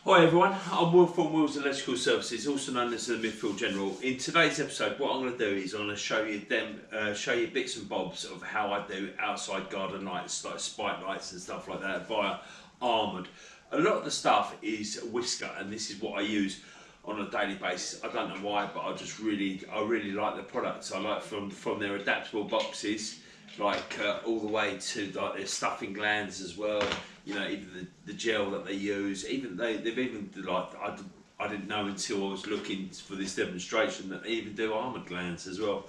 Hi everyone, I'm Will from Will's Electrical Services, also known as the Midfield General. In today's episode, what I'm going to do is I'm going to show you bits and bobs of how I do outside garden lights, like spike lights and stuff like that, via Armoured. A lot of the stuff is Wiska, and this is what I use on a daily basis. I don't know why, but I really like the products. I like from their adaptable boxes, like all the way to like their stuffing glands as well. You know, even the gel that they use. Even they've even like I didn't know until I was looking for this demonstration that they even do armoured glands as well.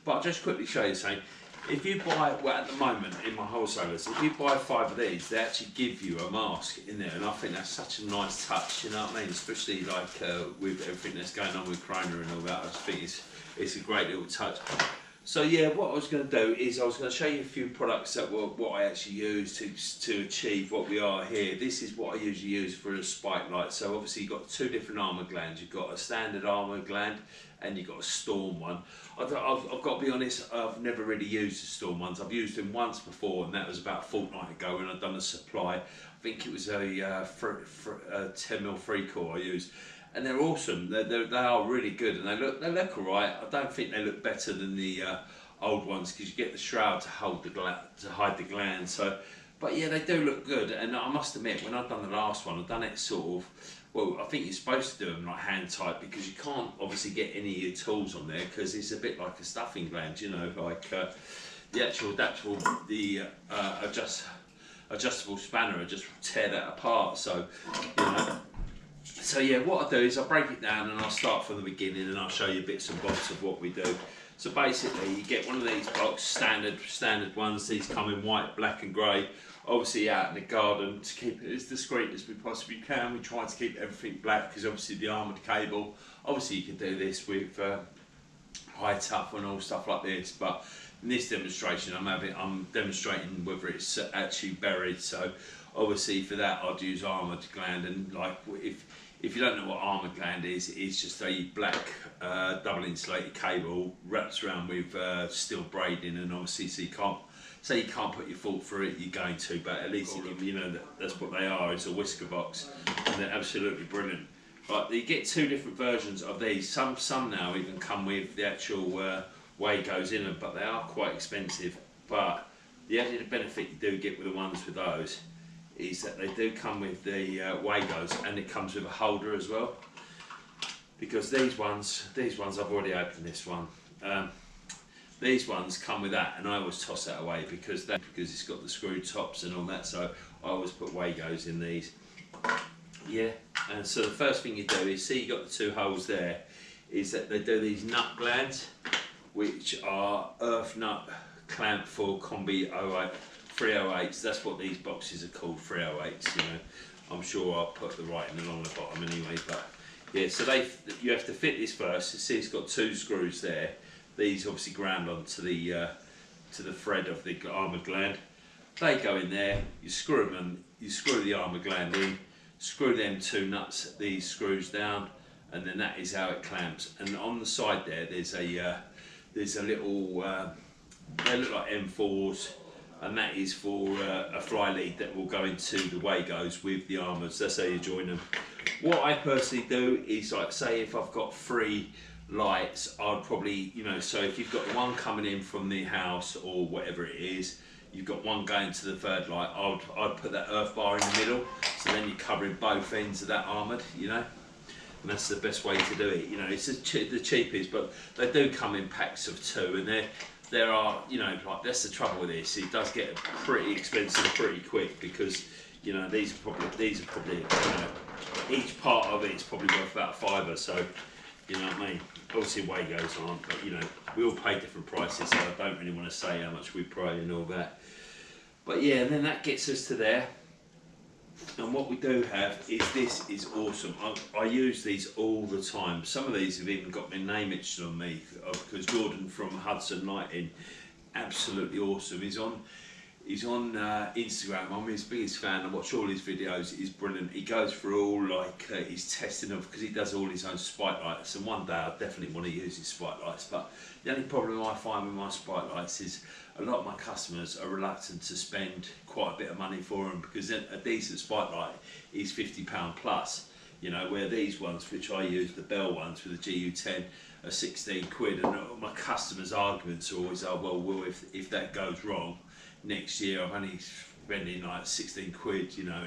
But I'll just quickly show you something. If you buy, well, at the moment in my wholesalers, if you buy 5 of these, they actually give you a mask in there, and I think that's such a nice touch. You know what I mean? Especially like with everything that's going on with Corona and all that. I just think it's a great little touch. So yeah, what I was going to do is I was going to show you a few products that were what I actually use to achieve what we are here. This is what I usually use for a spike light. So obviously you've got 2 different armoured glands. You've got a standard armoured gland and you've got a storm one. I've got to be honest, I've never really used the storm ones. I've used them once before, and that was about a fortnight ago when I'd done a supply. I think it was a 10mm 3-core I used. And they're awesome. They are really good, and they look alright. I don't think they look better than the old ones because you get the shroud to hide the gland. So, but yeah, they do look good. And I must admit, when I've done the last one, I've done it sort of. Well, I think you're supposed to do them like hand tight because you can't obviously get any of your tools on there because it's a bit like a stuffing gland, you know, like the actual adaptable, adjustable spanner will just tear that apart. So, you know. So yeah, what I'll do is I'll break it down and I'll start from the beginning and I'll show you bits and bobs of what we do. So basically you get one of these box, standard ones. These come in white, black and grey. Obviously out in the garden, to keep it as discreet as we possibly can, we try to keep everything black because obviously the armoured cable, obviously you can do this with high tough and all stuff like this, but in this demonstration I'm demonstrating whether it's actually buried. So obviously for that I'd use armoured gland, and like if you don't know what armoured gland is, it's just a black double insulated cable wrapped around with steel braiding, and obviously so you can't say you can't put your foot through it, you're going to, but at least you know that's what they are. It's a Wiska box, and they're absolutely brilliant. But you get 2 different versions of these. Some now even come with the actual way goes in them, but they are quite expensive. But the added benefit you do get with the ones with those is that they do come with the Wagos, and it comes with a holder as well. Because these ones I've already opened this one. These ones come with that, and I always toss that away because it's got the screw tops and all that. So I always put Wagos in these. Yeah, and so the first thing you do is see you got the 2 holes there. Is that they do these nut glands, which are earth nut clamp for Combi 308s. That's what these boxes are called, 308s. You know, I'm sure I'll put the writing along the bottom anyway. But yeah, so you have to fit this first. You see, it's got 2 screws there. These obviously ground onto the thread of the armoured gland. They go in there. You screw them, and you screw the armoured gland in. Screw them 2 nuts, these screws down, and then that is how it clamps. And on the side there's a little. They look like M4s. And that is for a fly lead that will go into the Wagos with the armours. That's how you join them. What I personally do is, like, say if I've got 3 lights, I'd probably, you know, so if you've got one coming in from the house or whatever it is, you've got one going to the 3rd light, I'd put that earth bar in the middle, so then you're covering both ends of that armoured, you know. And that's the best way to do it. You know, it's the cheapest, but they do come in packs of 2, and there are, you know, like that's the trouble with this. It does get pretty expensive pretty quick because, you know, these are probably, you know, each part of it is probably worth about $5. So, you know what I mean. Obviously, Wagos aren't, but you know, we all pay different prices. So I don't really want to say how much we pay and all that. But yeah, and then that gets us to there. And what we do have is, this is awesome. I use these all the time. Some of these have even got my name etched on me because Jordan from Hudson Lighting, absolutely awesome. He's on Instagram. I'm his biggest fan. I watch all his videos. He's brilliant. He goes through all like his testing of, because he does all his own spike lights. And one day I definitely want to use his spike lights. But the only problem I find with my spike lights is a lot of my customers are reluctant to spend quite a bit of money for them, because a decent spike light is £50 plus. You know, where these ones, which I use, the Bell ones with the GU10, are 16 quid, and my customers' arguments are always, oh well, if that goes wrong next year, I'm only spending like 16 quid, you know.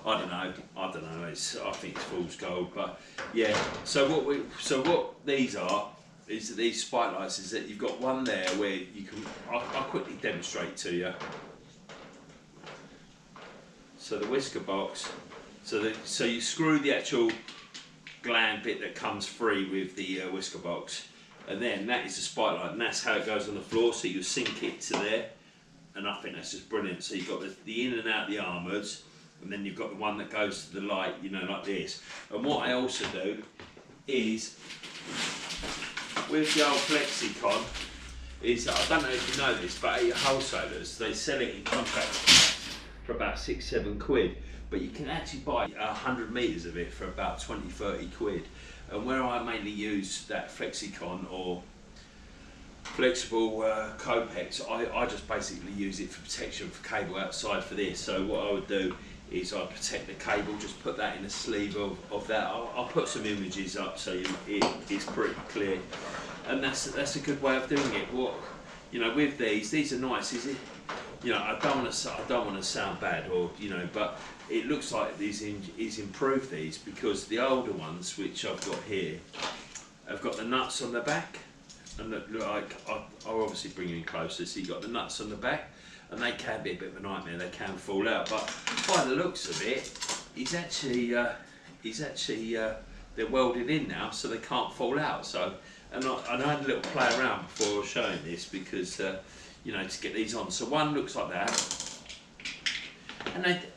And I don't know. I think it's fool's gold, but yeah. So what these are is that these spike lights is that you've got one there where you can. I'll quickly demonstrate to you. So the Wiska box. So you screw the actual gland bit that comes free with the Wiska box, and then that is the spike light, and that's how it goes on the floor. So you sink it to there, and I think that's just brilliant. So you've got the in and out the armoured. And then you've got the one that goes to the light, you know, like this. And what I also do is, with the old Flexicon, is, I don't know if you know this, but at wholesalers, they sell it in contracts for about 6-7 quid. But you can actually buy 100 metres of it for about 20-30 quid. And where I mainly use that Flexicon or flexible KOPEX, I just basically use it for protection for cable outside for this. So what I would do is I protect the cable, just put that in a sleeve of that. I'll put some images up so it's pretty clear, and that's a good way of doing it. What, you know, with these are nice. Is it? You know, I don't want to sound bad, or you know, but it looks like he's improved these, because the older ones, which I've got here, have got the nuts on the back, and look like I'll obviously bring you in closer. So you got the nuts on the back. And they can be a bit of a nightmare. They can fall out, but by the looks of it, they're welded in now, so they can't fall out. So, and I had a little play around before I was showing this, because you know, to get these on. So one looks like that,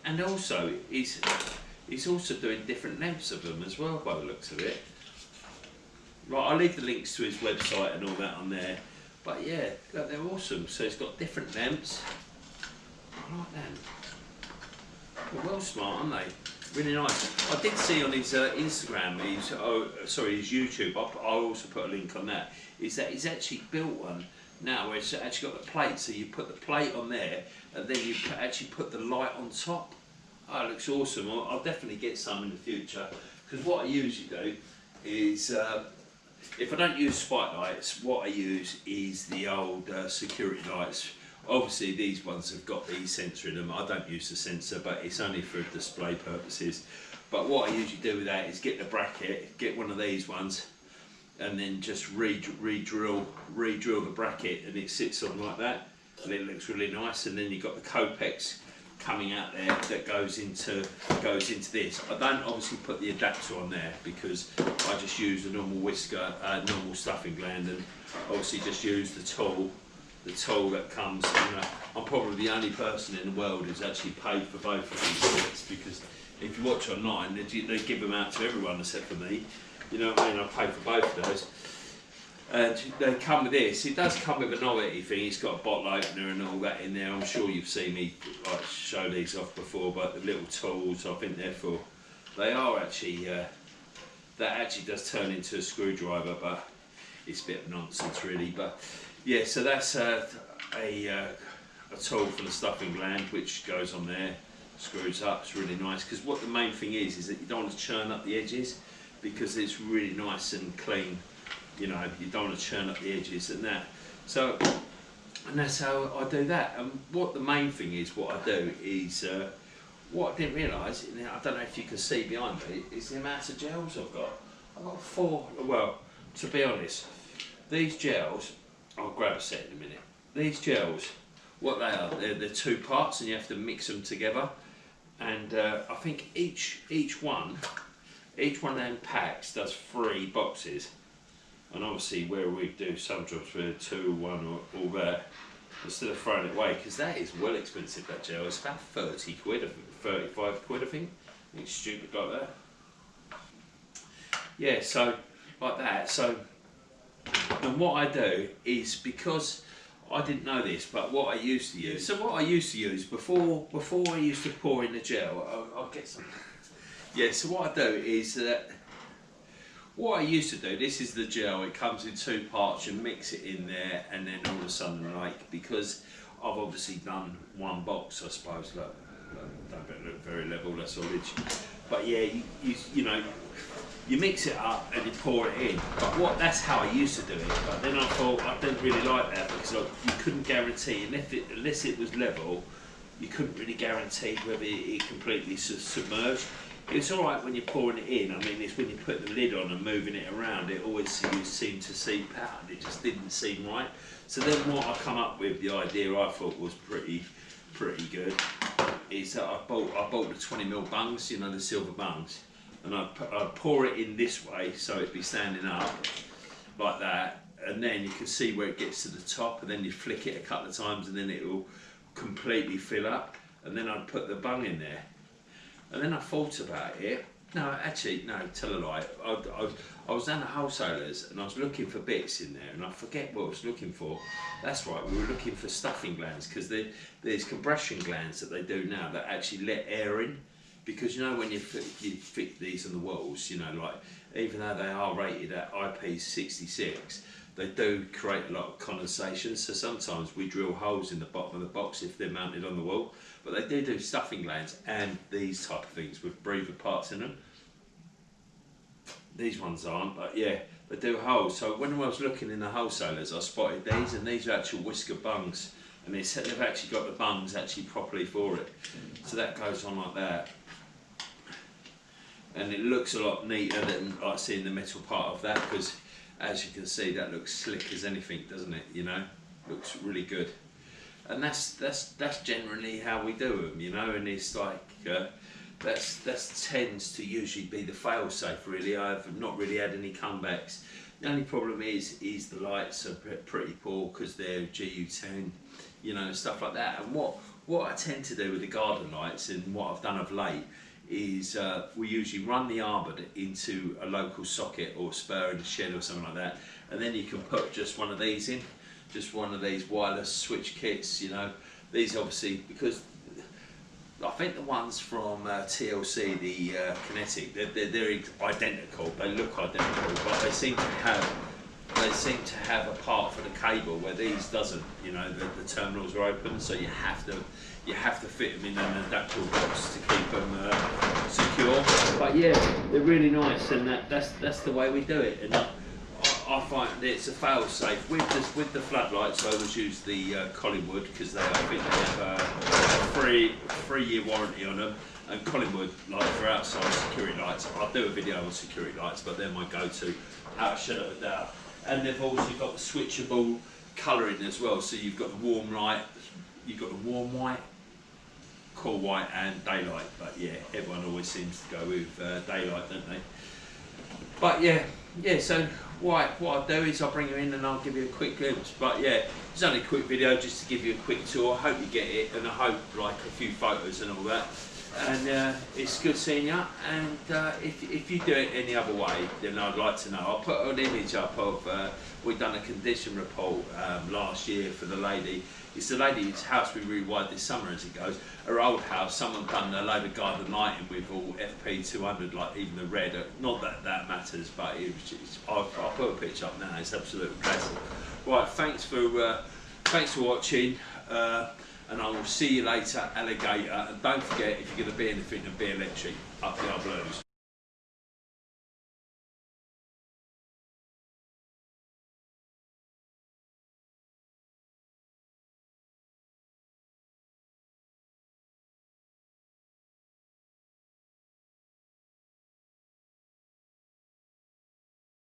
and also he's also doing different lengths of them as well, by the looks of it. Right, I'll leave the links to his website and all that on there. But yeah, look, they're awesome. So it's got different lamps. I like them. They're well smart, aren't they? Really nice. I did see on his Instagram, his YouTube, I'll also put a link on that, is that he's actually built one now where it's actually got the plate. So you put the plate on there, and then you actually put the light on top. Oh, it looks awesome. I'll definitely get some in the future, because what I usually do is, if I don't use spike lights, what I use is the old security lights. Obviously these ones have got the sensor in them. I don't use the sensor, but it's only for display purposes. But what I usually do with that is get the bracket, get one of these ones, and then just re-drill the bracket, and it sits on like that, and it looks really nice. And then you've got the KOPEX coming out there that goes into this. I don't obviously put the adapter on there, because I just use the normal Wiska, normal stuffing gland, and obviously just use the tool that comes. You know, I'm probably the only person in the world who's actually paid for both of these kits, because if you watch online, they give them out to everyone except for me. You know what I mean? I pay for both of those. They come with this. It does come with a novelty thing. It's got a bottle opener and all that in there. I'm sure you've seen me like show these off before, but the little tools, I think they are actually, that actually does turn into a screwdriver, but it's a bit of nonsense really. But yeah, so that's a tool for the stuffing gland, which goes on there, screws up. It's really nice, because what the main thing is that you don't want to churn up the edges, because it's really nice and clean. You know, you don't want to churn up the edges and that. So, and that's how I do that. And what the main thing is, what I do is, what I didn't realise, I don't know if you can see behind me, is the amount of gels I've got. I've got 4, well, to be honest, these gels, I'll grab a set in a minute. These gels, what they are, they're 2 parts, and you have to mix them together. And I think each one of them packs does 3 boxes. And obviously where we do some jobs with 2 or 1 or all that, instead of throwing it away, because that is well expensive, that gel. It's about 30 quid, 35 quid I think. It's stupid like that. Yeah, so like that. So, and what I do is, because I didn't know this, but what I used to use, before I used to pour in the gel, I'll get some. Yeah, so what I do is that, what I used to do, this is the gel, it comes in 2 parts, you mix it in there, and then all of a sudden, like, because I've obviously done 1 box, I suppose, look, don't look very level, that's all But yeah, you know, you mix it up and you pour it in. But that's how I used to do it. But then I thought I didn't really like that because you couldn't guarantee, unless it was level, you couldn't really guarantee whether it completely submerged. It's all right when you're pouring it in. I mean, it's when you put the lid on and moving it around, it always seemed to seep out. It just didn't seem right. So then what I come up with, the idea I thought was pretty good, is that I bought the 20mm bungs, you know, the silver bungs, and I'd pour it in this way so it'd be standing up like that, and then you can see where it gets to the top, and then you flick it a couple of times and then it will completely fill up, and then I'd put the bung in there. And then I thought about it. No, actually, no, tell a lie. I was down at wholesalers and I was looking for bits in there, and I forget what I was looking for. That's right, we were looking for stuffing glands, because there's compression glands that they do now that actually let air in. Because you know when you fit these on the walls, you know, like even though they are rated at IP66, they do create a lot of condensation. So sometimes we drill holes in the bottom of the box if they're mounted on the wall. But they do stuffing glands and these type of things with breather parts in them. These ones aren't, but yeah, they do holes. So when I was looking in the wholesalers, I spotted these, and these are actual Wiska bungs, and they've actually got the bungs actually properly for it. So that goes on like that, and it looks a lot neater than like seeing the metal part of that, because as you can see, that looks slick as anything, doesn't it? You know, looks really good. And that's generally how we do them, you know. And it's like that tends to usually be the fail-safe. Really, I've not really had any comebacks. The only problem is the lights are pretty poor because they're GU10, you know, and stuff like that. And what I tend to do with the garden lights, and what I've done of late, is we usually run the arbor into a local socket or spur in the shed or something like that, and then you can put just one of these in. Just one of these wireless switch kits, you know. These obviously, because I think the ones from TLC, the Kinetic, they're identical. They look identical, but they seem to have a part for the cable where these doesn't. You know, the terminals are open, so you have to fit them in an adaptable box to keep them secure. But yeah, they're really nice, and that's the way we do it. And I find it's a fail-safe with the floodlights. I always use the Collingwood, because I think they have a 3-year warranty on them. And Collingwood, like for outside security lights, I'll do a video on security lights, but they're my go-to out of shadow of a doubt. And they've also got the switchable colouring as well. So you've got the warm light, you've got the warm white, cool white, and daylight. But yeah, everyone always seems to go with daylight, don't they? But yeah. So what I'll do is I'll bring you in and I'll give you a quick glimpse. But yeah, it's only a quick video just to give you a quick tour. I hope you get it, and I hope like a few photos and all that. And it's good seeing you. And if you do it any other way, then I'd like to know. I'll put an image up of we've done a condition report last year for the lady. It's the lady's house we rewired this summer, as it goes. Her old house, someone done a load of garden lighting with all FP200, like even the red. Not that that matters, but I'll put a picture up now. It's absolutely classic. Right, thanks for watching, and I will see you later, alligator. And don't forget, if you're going to be anything, to be electric. Up the blues.